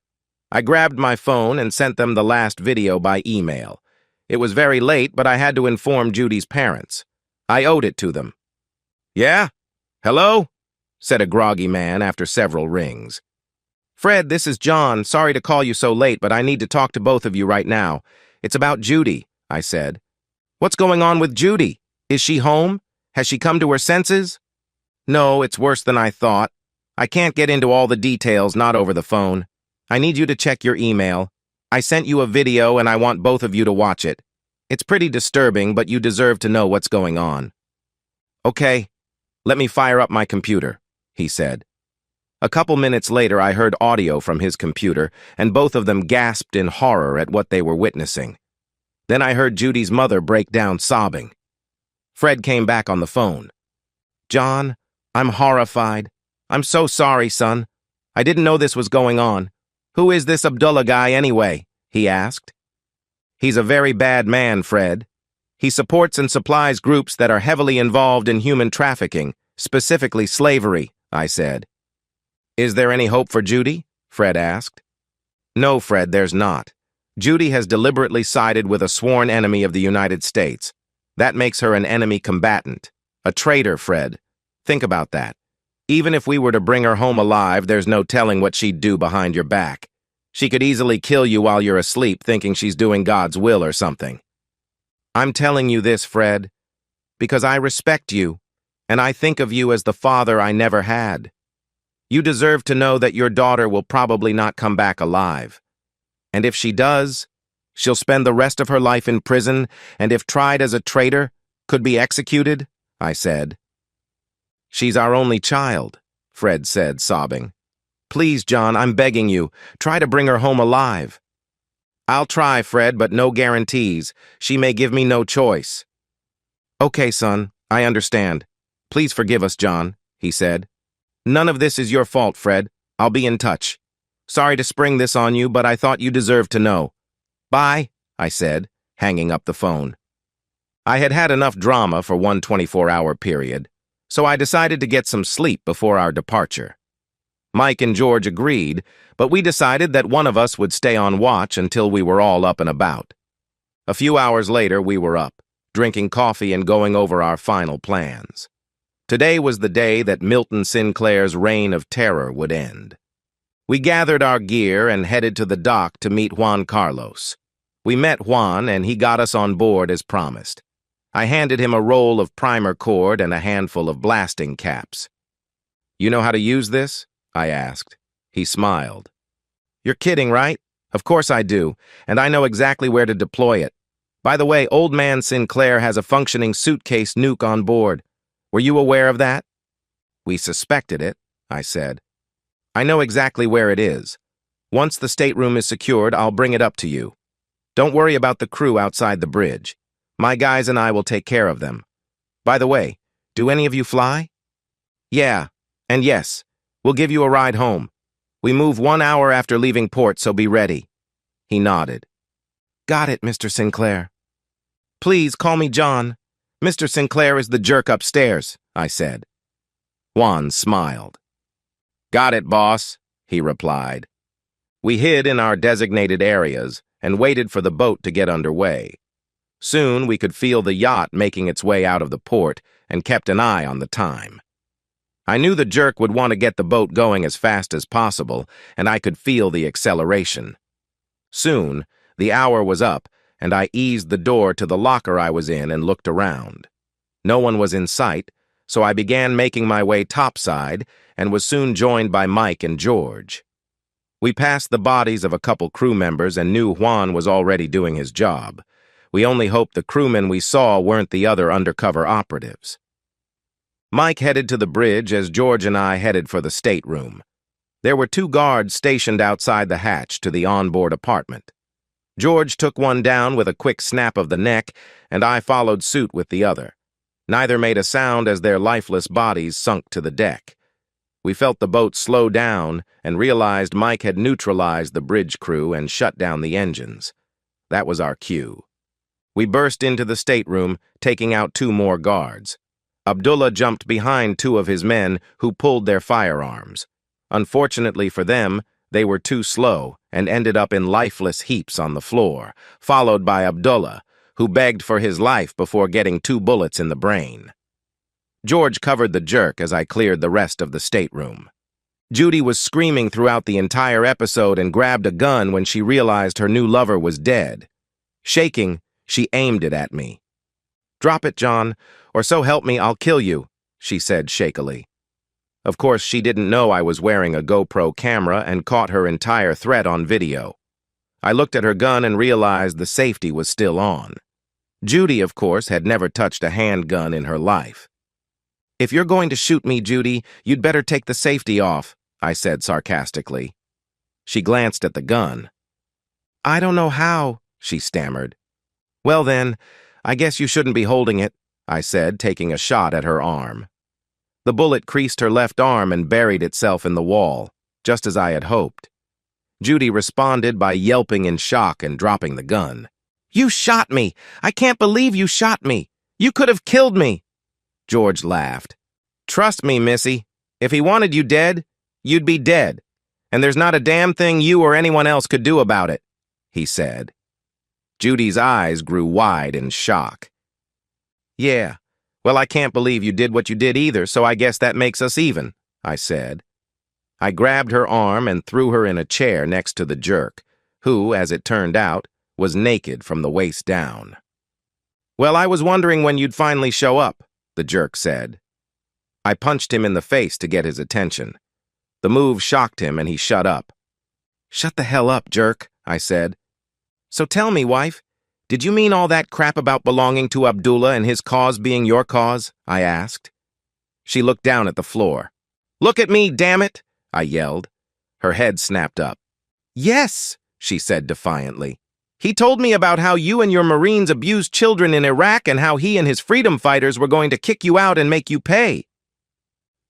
I grabbed my phone and sent them the last video by email. It was very late, but I had to inform Judy's parents. I owed it to them. "Yeah? Hello?" said a groggy man after several rings. "Fred, this is John. Sorry to call you so late, but I need to talk to both of you right now. It's about Judy," I said. "What's going on with Judy? Is she home? Has she come to her senses?" "No, it's worse than I thought. I can't get into all the details, not over the phone. I need you to check your email. I sent you a video and I want both of you to watch it. It's pretty disturbing, but you deserve to know what's going on." "Okay, let me fire up my computer," he said. A couple minutes later, I heard audio from his computer, and both of them gasped in horror at what they were witnessing. Then I heard Judy's mother break down sobbing. Fred came back on the phone. "John, I'm horrified. I'm so sorry, son. I didn't know this was going on. Who is this Abdullah guy anyway?" he asked. "He's a very bad man, Fred. He supports and supplies groups that are heavily involved in human trafficking, specifically slavery," I said. "Is there any hope for Judy?" Fred asked. "No, Fred, there's not. Judy has deliberately sided with a sworn enemy of the United States. That makes her an enemy combatant. A traitor, Fred. Think about that. Even if we were to bring her home alive, there's no telling what she'd do behind your back. She could easily kill you while you're asleep, thinking she's doing God's will or something. I'm telling you this, Fred, because I respect you, and I think of you as the father I never had. You deserve to know that your daughter will probably not come back alive. And if she does, she'll spend the rest of her life in prison, and if tried as a traitor, could be executed," I said. "She's our only child," Fred said, sobbing. "Please, John, I'm begging you, try to bring her home alive." "I'll try, Fred, but no guarantees. She may give me no choice." "Okay, son, I understand. Please forgive us, John," he said. "None of this is your fault, Fred. I'll be in touch. Sorry to spring this on you, but I thought you deserved to know. Bye," I said, hanging up the phone. I had had enough drama for one 24-hour period, so I decided to get some sleep before our departure. Mike and George agreed, but we decided that one of us would stay on watch until we were all up and about. A few hours later, we were up, drinking coffee and going over our final plans. Today was the day that Milton Sinclair's reign of terror would end. We gathered our gear and headed to the dock to meet Juan Carlos. We met Juan, and he got us on board as promised. I handed him a roll of primer cord and a handful of blasting caps. "You know how to use this?" I asked. He smiled. "You're kidding, right? Of course I do, and I know exactly where to deploy it. By the way, Old Man Sinclair has a functioning suitcase nuke on board. Were you aware of that?" "We suspected it," I said. "I know exactly where it is. Once the stateroom is secured, I'll bring it up to you. Don't worry about the crew outside the bridge. My guys and I will take care of them. By the way, do any of you fly?" "Yeah, and yes, we'll give you a ride home. We move 1 hour after leaving port, so be ready." He nodded. "Got it, Mr. Sinclair." "Please call me John. Mr. Sinclair is the jerk upstairs, I said. Juan smiled. Got it, boss, he replied. We hid in our designated areas and waited for the boat to get underway. Soon we could feel the yacht making its way out of the port and kept an eye on the time. I knew the jerk would want to get the boat going as fast as possible, and I could feel the acceleration. Soon, the hour was up, and I eased the door to the locker I was in and looked around. No one was in sight, so I began making my way topside and was soon joined by Mike and George. We passed the bodies of a couple crew members and knew Juan was already doing his job. We only hoped the crewmen we saw weren't the other undercover operatives. Mike headed to the bridge as George and I headed for the stateroom. There were 2 guards stationed outside the hatch to the onboard apartment. George took one down with a quick snap of the neck, and I followed suit with the other. Neither made a sound as their lifeless bodies sunk to the deck. We felt the boat slow down and realized Mike had neutralized the bridge crew and shut down the engines. That was our cue. We burst into the stateroom, taking out 2 more guards. Abdullah jumped behind 2 of his men who pulled their firearms. Unfortunately for them, they were too slow and ended up in lifeless heaps on the floor, followed by Abdullah, who begged for his life before getting 2 bullets in the brain. George covered the jerk as I cleared the rest of the stateroom. Judy was screaming throughout the entire episode and grabbed a gun when she realized her new lover was dead. Shaking, she aimed it at me. "Drop it, John, or so help me, I'll kill you," she said shakily. Of course, she didn't know I was wearing a GoPro camera and caught her entire threat on video. I looked at her gun and realized the safety was still on. Judy, of course, had never touched a handgun in her life. "If you're going to shoot me, Judy, you'd better take the safety off," I said sarcastically. She glanced at the gun. "I don't know how," she stammered. "Well then, I guess you shouldn't be holding it," I said, taking a shot at her arm. The bullet creased her left arm and buried itself in the wall, just as I had hoped. Judy responded by yelping in shock and dropping the gun. "You shot me! I can't believe you shot me! You could have killed me!" George laughed. "Trust me, Missy, if he wanted you dead, you'd be dead, and there's not a damn thing you or anyone else could do about it," he said. Judy's eyes grew wide in shock. "Yeah, well, I can't believe you did what you did either, so I guess that makes us even," I said. I grabbed her arm and threw her in a chair next to the jerk, who, as it turned out, was naked from the waist down. "Well, I was wondering when you'd finally show up," the jerk said. I punched him in the face to get his attention. The move shocked him and he shut up. "Shut the hell up, jerk," I said. "So tell me, wife, did you mean all that crap about belonging to Abdullah and his cause being your cause?" I asked. She looked down at the floor. "Look at me, damn it!" I yelled. Her head snapped up. "Yes," she said defiantly. "He told me about how you and your Marines abused children in Iraq and how he and his freedom fighters were going to kick you out and make you pay."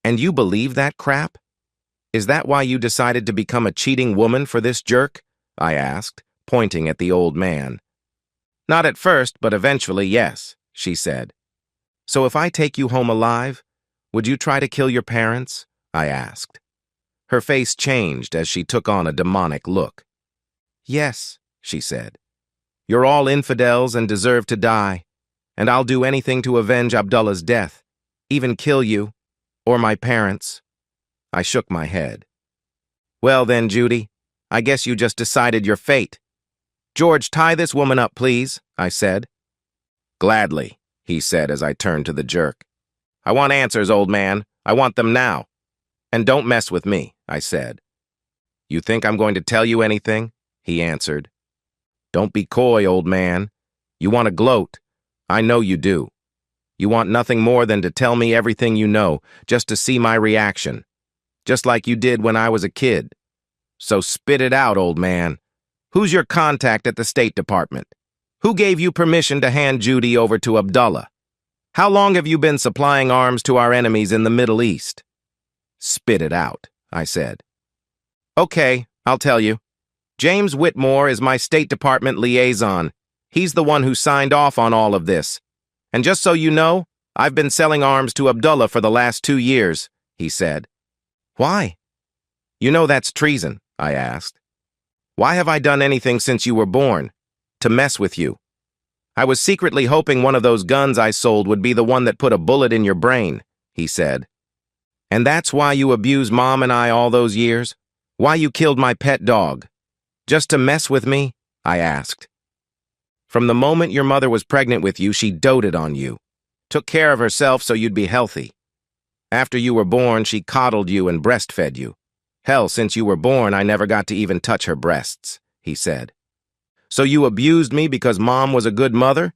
"And you believe that crap? Is that why you decided to become a cheating woman for this jerk?" I asked, pointing at the old man. "Not at first, but eventually, yes," she said. "So if I take you home alive, would you try to kill your parents?" I asked. Her face changed as she took on a demonic look. "Yes," she said. "You're all infidels and deserve to die, and I'll do anything to avenge Abdullah's death, even kill you, or my parents." I shook my head. "Well then, Judy, I guess you just decided your fate. George, tie this woman up, please," I said. "Gladly," he said as I turned to the jerk. "I want answers, old man. I want them now. And don't mess with me," I said. "You think I'm going to tell you anything?" he answered. "Don't be coy, old man. You want to gloat. I know you do. You want nothing more than to tell me everything you know, just to see my reaction. Just like you did when I was a kid. So spit it out, old man. Who's your contact at the State Department? Who gave you permission to hand Judy over to Abdullah? How long have you been supplying arms to our enemies in the Middle East?" "Spit it out," I said. "Okay, I'll tell you. James Whitmore is my State Department liaison. He's the one who signed off on all of this. And just so you know, I've been selling arms to Abdullah for the last 2 years, he said. Why? You know that's treason, I asked. Why have I done anything since you were born? To mess with you. I was secretly hoping one of those guns I sold would be the one that put a bullet in your brain, he said. And that's why you abused Mom and I all those years? Why you killed my pet dog? Just to mess with me? I asked. From the moment your mother was pregnant with you, she doted on you. Took care of herself so you'd be healthy. After you were born, she coddled you and breastfed you. Hell, since you were born, I never got to even touch her breasts, he said. So you abused me because Mom was a good mother?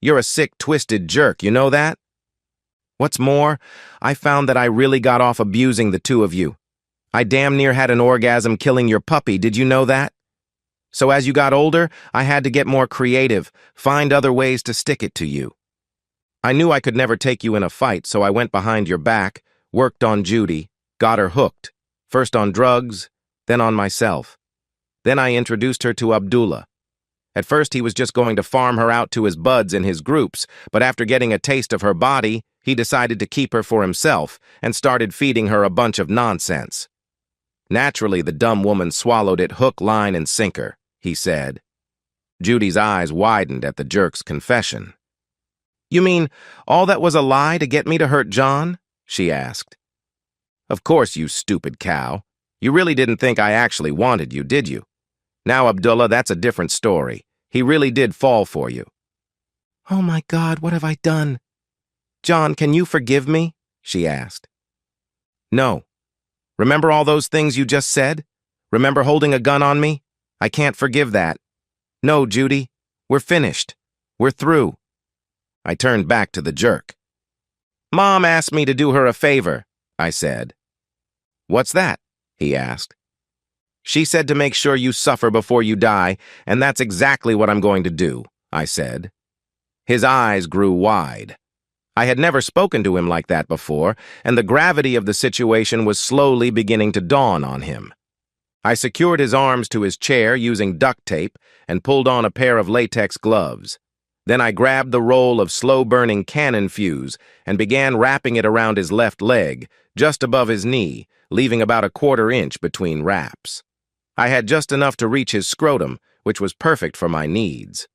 You're a sick, twisted jerk, you know that? What's more, I found that I really got off abusing the two of you. I damn near had an orgasm killing your puppy, did you know that? So as you got older, I had to get more creative, find other ways to stick it to you. I knew I could never take you in a fight, so I went behind your back, worked on Judy, got her hooked, first on drugs, then on myself. Then I introduced her to Abdullah. At first, he was just going to farm her out to his buds and his groups, but after getting a taste of her body, he decided to keep her for himself and started feeding her a bunch of nonsense. Naturally, the dumb woman swallowed it hook, line, and sinker, he said. Judy's eyes widened at the jerk's confession. You mean all that was a lie to get me to hurt John? She asked. Of course, you stupid cow. You really didn't think I actually wanted you, did you? Now, Abdullah, that's a different story. He really did fall for you. Oh my God, what have I done? John, can you forgive me? She asked. No. Remember all those things you just said? Remember holding a gun on me? I can't forgive that. No, Judy. We're finished. We're through. I turned back to the jerk. Mom asked me to do her a favor, I said. What's that? He asked. She said to make sure you suffer before you die, and that's exactly what I'm going to do, I said. His eyes grew wide. I had never spoken to him like that before, and the gravity of the situation was slowly beginning to dawn on him. I secured his arms to his chair using duct tape and pulled on a pair of latex gloves. Then I grabbed the roll of slow-burning cannon fuse and began wrapping it around his left leg, just above his knee, leaving about a quarter-inch between wraps. I had just enough to reach his scrotum, which was perfect for my needs.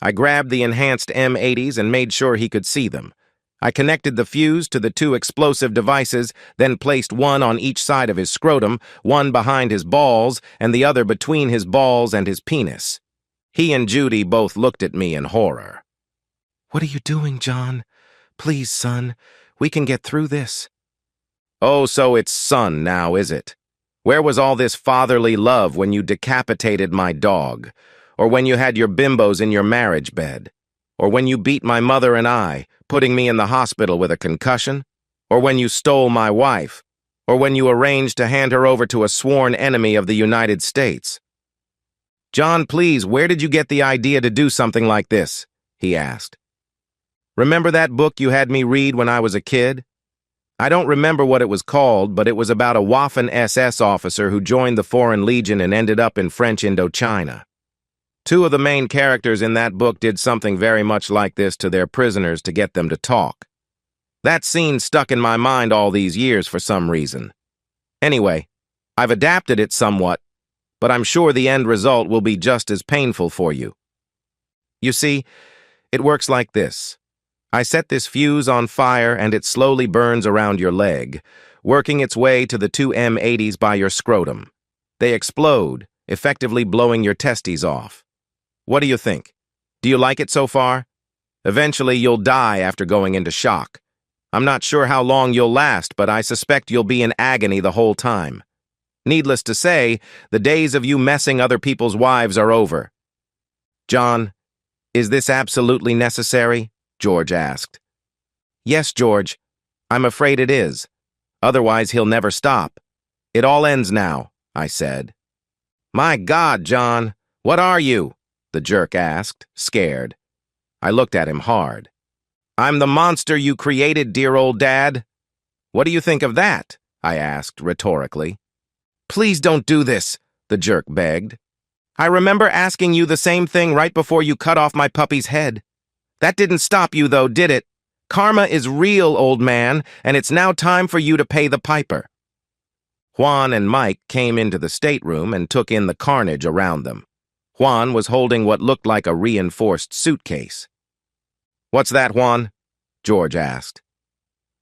I grabbed the enhanced M80s and made sure he could see them. I connected the fuse to the two explosive devices, then placed one on each side of his scrotum, one behind his balls, and the other between his balls and his penis. He and Judy both looked at me in horror. What are you doing, John? Please, son, we can get through this. Oh, so it's son now, is it? Where was all this fatherly love when you decapitated my dog? Or when you had your bimbos in your marriage bed? Or when you beat my mother and I, putting me in the hospital with a concussion? Or when you stole my wife? Or when you arranged to hand her over to a sworn enemy of the United States? John, please, where did you get the idea to do something like this? He asked. Remember that book you had me read when I was a kid? I don't remember what it was called, but it was about a Waffen SS officer who joined the Foreign Legion and ended up in French Indochina. Two of the main characters in that book did something very much like this to their prisoners to get them to talk. That scene stuck in my mind all these years for some reason. Anyway, I've adapted it somewhat, but I'm sure the end result will be just as painful for you. You see, it works like this. I set this fuse on fire and it slowly burns around your leg, working its way to the two M80s by your scrotum. They explode, effectively blowing your testes off. What do you think? Do you like it so far? Eventually, you'll die after going into shock. I'm not sure how long you'll last, but I suspect you'll be in agony the whole time. Needless to say, the days of you messing other people's wives are over. John, is this absolutely necessary? George asked. Yes, George. I'm afraid it is. Otherwise, he'll never stop. It all ends now, I said. My God, John, what are you? The jerk asked, scared. I looked at him hard. I'm the monster you created, dear old dad. What do you think of that? I asked rhetorically. Please don't do this, the jerk begged. I remember asking you the same thing right before you cut off my puppy's head. That didn't stop you, though, did it? Karma is real, old man, and it's now time for you to pay the piper. Juan and Mike came into the stateroom and took in the carnage around them. Juan was holding what looked like a reinforced suitcase. "What's that, Juan?" George asked.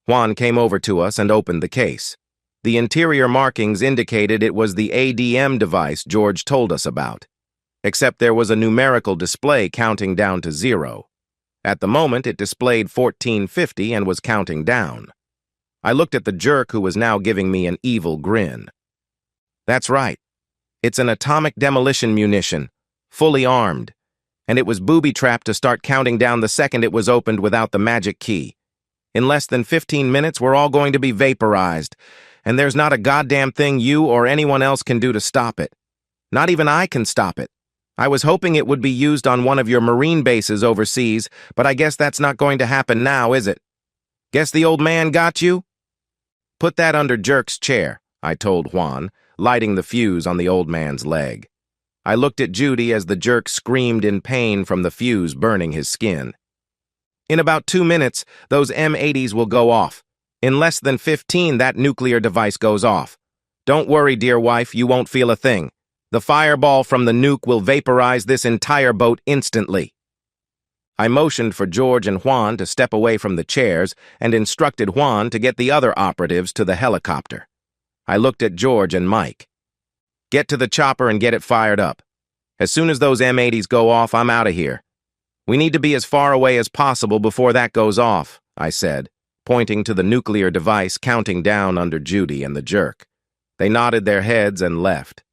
Juan came over to us and opened the case. The interior markings indicated it was the ADM device George told us about, except there was a numerical display counting down to 0. At the moment, it displayed 1450 and was counting down. I looked at the jerk who was now giving me an evil grin. "That's right. It's an atomic demolition munition, fully armed, and it was booby-trapped to start counting down the second it was opened without the magic key. In less than 15 minutes, we're all going to be vaporized, and there's not a goddamn thing you or anyone else can do to stop it. Not even I can stop it. I was hoping it would be used on one of your Marine bases overseas, but I guess that's not going to happen now, is it? Guess the old man got you?" "Put that under Jerk's chair," I told Juan, lighting the fuse on the old man's leg. I looked at Judy as the jerk screamed in pain from the fuse burning his skin. "In about 2 minutes, those M80s will go off. In less than 15, that nuclear device goes off. Don't worry, dear wife, you won't feel a thing. The fireball from the nuke will vaporize this entire boat instantly." I motioned for George and Juan to step away from the chairs and instructed Juan to get the other operatives to the helicopter. I looked at George and Mike. "Get to the chopper and get it fired up. As soon as those M80s go off, I'm out of here. We need to be as far away as possible before that goes off," I said, pointing to the nuclear device counting down under Judy and the jerk. They nodded their heads and left.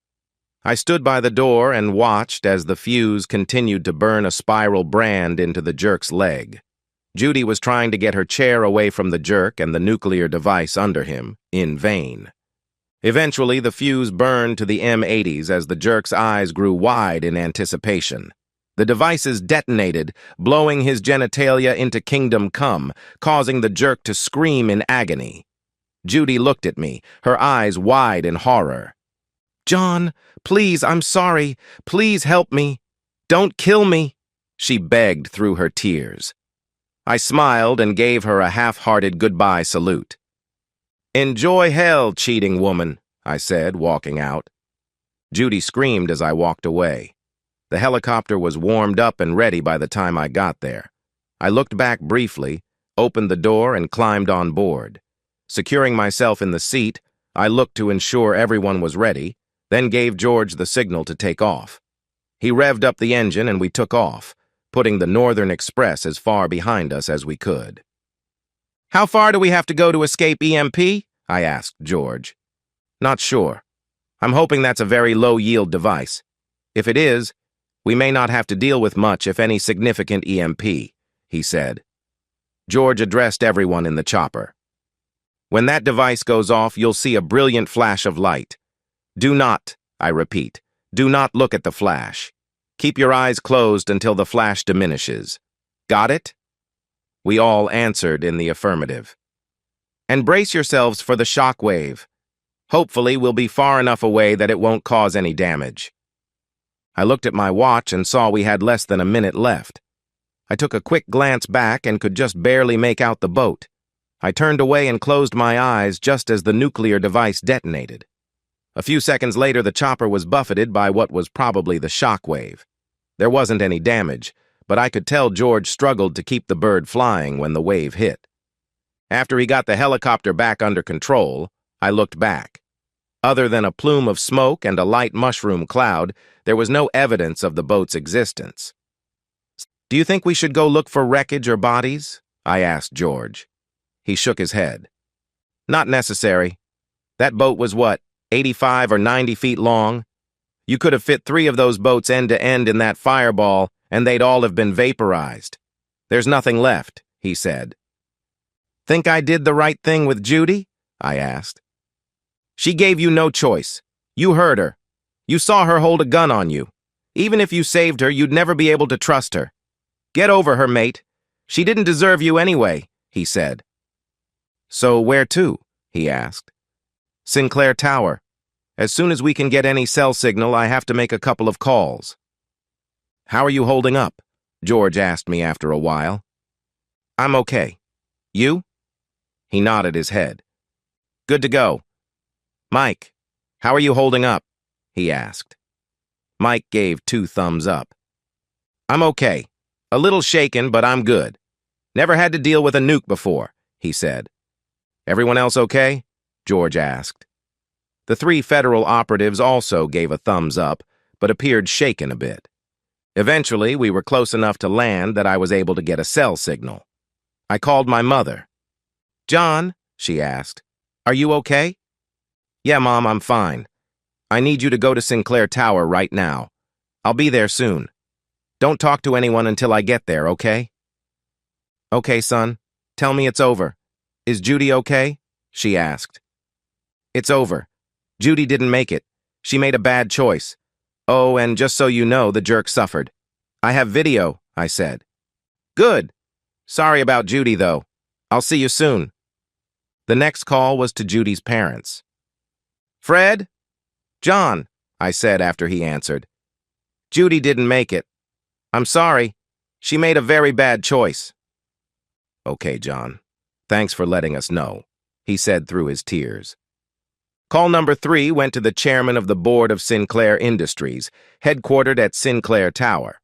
I stood by the door and watched as the fuse continued to burn a spiral brand into the jerk's leg. Judy was trying to get her chair away from the jerk and the nuclear device under him, in vain. Eventually, the fuse burned to the M80s as the jerk's eyes grew wide in anticipation. The devices detonated, blowing his genitalia into kingdom come, causing the jerk to scream in agony. Judy looked at me, her eyes wide in horror. "John, please, I'm sorry. Please help me. Don't kill me," she begged through her tears. I smiled and gave her a half-hearted goodbye salute. "Enjoy hell, cheating woman," I said, walking out. Judy screamed as I walked away. The helicopter was warmed up and ready by the time I got there. I looked back briefly, opened the door, and climbed on board. Securing myself in the seat, I looked to ensure everyone was ready, then gave George the signal to take off. He revved up the engine and we took off, putting the Northern Express as far behind us as we could. "How far do we have to go to escape EMP?" I asked George. "Not sure. I'm hoping that's a very low-yield device. If it is, we may not have to deal with much, if any, significant EMP," he said. George addressed everyone in the chopper. "When that device goes off, you'll see a brilliant flash of light. Do not, I repeat, do not look at the flash. Keep your eyes closed until the flash diminishes. Got it?" We all answered in the affirmative. "And brace yourselves for the shock wave. Hopefully, we'll be far enough away that it won't cause any damage." I looked at my watch and saw we had less than a minute left. I took a quick glance back and could just barely make out the boat. I turned away and closed my eyes just as the nuclear device detonated. A few seconds later, the chopper was buffeted by what was probably the shock wave. There wasn't any damage, but I could tell George struggled to keep the bird flying when the wave hit. After he got the helicopter back under control, I looked back. Other than a plume of smoke and a light mushroom cloud, there was no evidence of the boat's existence. "Do you think we should go look for wreckage or bodies?" I asked George. He shook his head. "Not necessary. That boat was what, 85 or 90 feet long? You could have fit 3 of those boats end to end in that fireball, and they'd all have been vaporized. There's nothing left," he said. "Think I did the right thing with Judy?" I asked. "She gave you no choice. You heard her. You saw her hold a gun on you. Even if you saved her, you'd never be able to trust her. Get over her, mate. She didn't deserve you anyway," he said. "So where to?" he asked. "Sinclair Tower. As soon as we can get any cell signal, I have to make a couple of calls." "How are you holding up?" George asked me after a while. I'm okay. You? He nodded his head. Good to go. Mike, how are you holding up? He asked. Mike gave 2 thumbs up. I'm okay. A little shaken, but I'm good. Never had to deal with a nuke before, he said. Everyone else okay? George asked. The 3 federal operatives also gave a thumbs up, but appeared shaken a bit. Eventually, we were close enough to land that I was able to get a cell signal. I called my mother. John, she asked, are you okay? Yeah, Mom, I'm fine. I need you to go to Sinclair Tower right now. I'll be there soon. Don't talk to anyone until I get there, okay? Okay, son. Tell me it's over. Is Judy okay? She asked. It's over. Judy didn't make it. She made a bad choice. Oh, and just so you know, the jerk suffered. I have video, I said. Good. Sorry about Judy, though. I'll see you soon. The next call was to Judy's parents. Fred? John, I said after he answered. Judy didn't make it. I'm sorry. She made a very bad choice. Okay, John. Thanks for letting us know, he said through his tears. Call number 3 went to the chairman of the board of Sinclair Industries, headquartered at Sinclair Tower.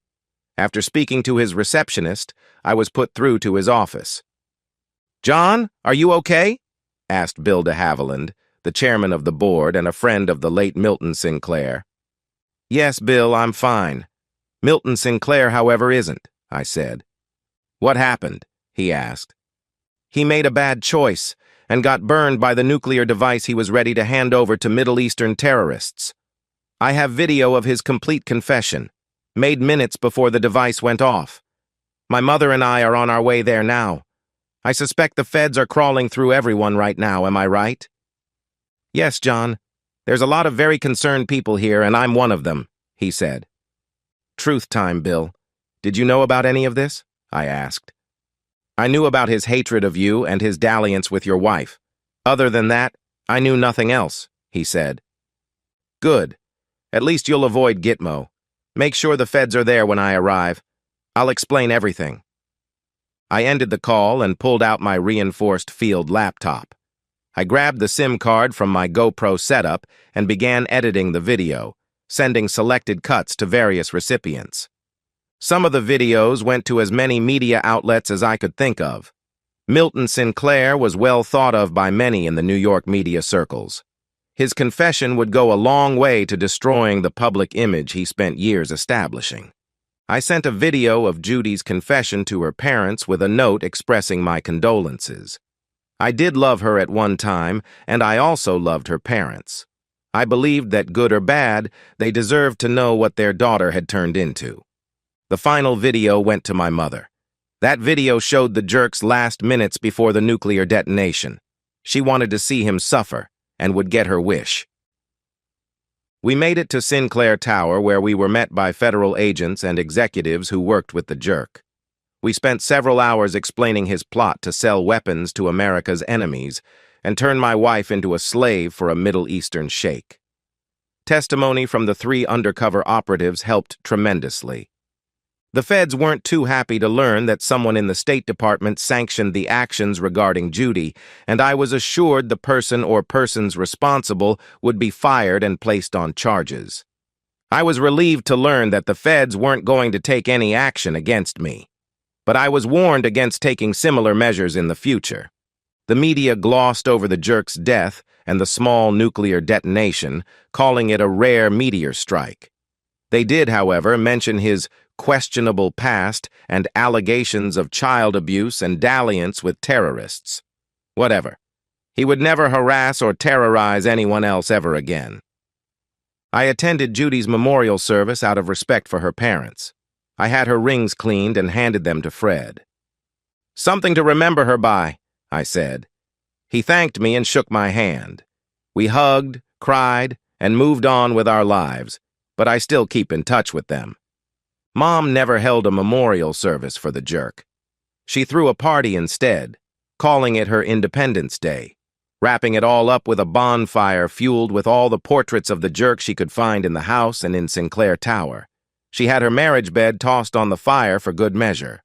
After speaking to his receptionist, I was put through to his office. John, are you okay? Asked Bill de Havilland, the chairman of the board and a friend of the late Milton Sinclair. Yes, Bill, I'm fine. Milton Sinclair, however, isn't, I said. What happened? He asked. He made a bad choice and got burned by the nuclear device he was ready to hand over to Middle Eastern terrorists. I have video of his complete confession, made minutes before the device went off. My mother and I are on our way there now. I suspect the feds are crawling through everyone right now, am I right? Yes, John. There's a lot of very concerned people here, and I'm one of them, he said. Truth time, Bill. Did you know about any of this? I asked. I knew about his hatred of you and his dalliance with your wife. Other than that, I knew nothing else, he said. Good. At least you'll avoid Gitmo. Make sure the feds are there when I arrive. I'll explain everything. I ended the call and pulled out my reinforced field laptop. I grabbed the SIM card from my GoPro setup and began editing the video, sending selected cuts to various recipients. Some of the videos went to as many media outlets as I could think of. Milton Sinclair was well thought of by many in the New York media circles. His confession would go a long way to destroying the public image he spent years establishing. I sent a video of Judy's confession to her parents with a note expressing my condolences. I did love her at one time, and I also loved her parents. I believed that, good or bad, they deserved to know what their daughter had turned into. The final video went to my mother. That video showed the jerk's last minutes before the nuclear detonation. She wanted to see him suffer and would get her wish. We made it to Sinclair Tower, where we were met by federal agents and executives who worked with the jerk. We spent several hours explaining his plot to sell weapons to America's enemies and turn my wife into a slave for a Middle Eastern sheikh. Testimony from the 3 undercover operatives helped tremendously. The feds weren't too happy to learn that someone in the State Department sanctioned the actions regarding Judy, and I was assured the person or persons responsible would be fired and placed on charges. I was relieved to learn that the feds weren't going to take any action against me, but I was warned against taking similar measures in the future. The media glossed over the jerk's death and the small nuclear detonation, calling it a rare meteor strike. They did, however, mention his questionable past and allegations of child abuse and dalliance with terrorists. Whatever. He would never harass or terrorize anyone else ever again. I attended Judy's memorial service out of respect for her parents. I had her rings cleaned and handed them to Fred. Something to remember her by, I said. He thanked me and shook my hand. We hugged, cried, and moved on with our lives, but I still keep in touch with them. Mom never held a memorial service for the jerk. She threw a party instead, calling it her Independence Day, wrapping it all up with a bonfire fueled with all the portraits of the jerk she could find in the house and in Sinclair Tower. She had her marriage bed tossed on the fire for good measure.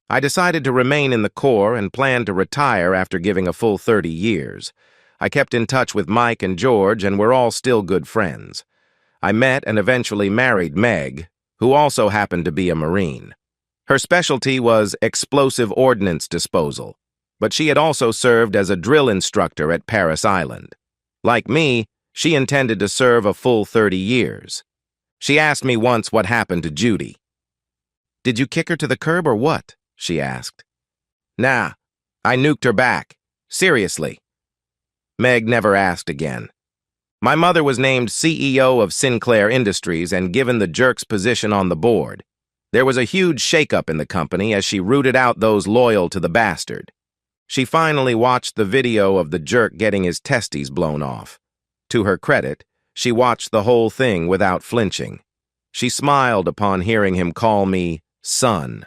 I decided to remain in the Corps and planned to retire after giving a full 30 years. I kept in touch with Mike and George, and we're all still good friends. I met and eventually married Meg, who also happened to be a Marine. Her specialty was explosive ordnance disposal, but she had also served as a drill instructor at Paris Island. Like me, she intended to serve a full 30 years. She asked me once what happened to Judy. "Did you kick her to the curb or what?" she asked. "Nah, I nuked her back. Seriously." Meg never asked again. My mother was named CEO of Sinclair Industries and given the jerk's position on the board. There was a huge shakeup in the company as she rooted out those loyal to the bastard. She finally watched the video of the jerk getting his testes blown off. To her credit, she watched the whole thing without flinching. She smiled upon hearing him call me son.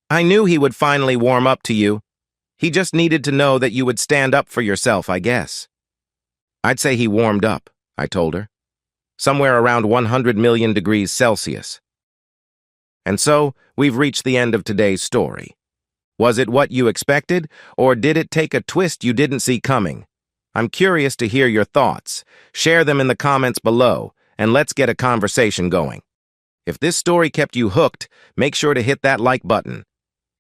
"I knew he would finally warm up to you. He just needed to know that you would stand up for yourself, I guess." "I'd say he warmed up," I told her. "Somewhere around 100 million degrees Celsius." And so, we've reached the end of today's story. Was it what you expected, or did it take a twist you didn't see coming? I'm curious to hear your thoughts. Share them in the comments below, and let's get a conversation going. If this story kept you hooked, make sure to hit that like button.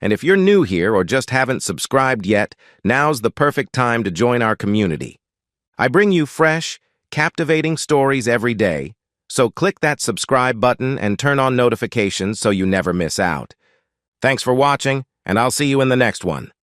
And if you're new here or just haven't subscribed yet, now's the perfect time to join our community. I bring you fresh, captivating stories every day, so click that subscribe button and turn on notifications so you never miss out. Thanks for watching, and I'll see you in the next one.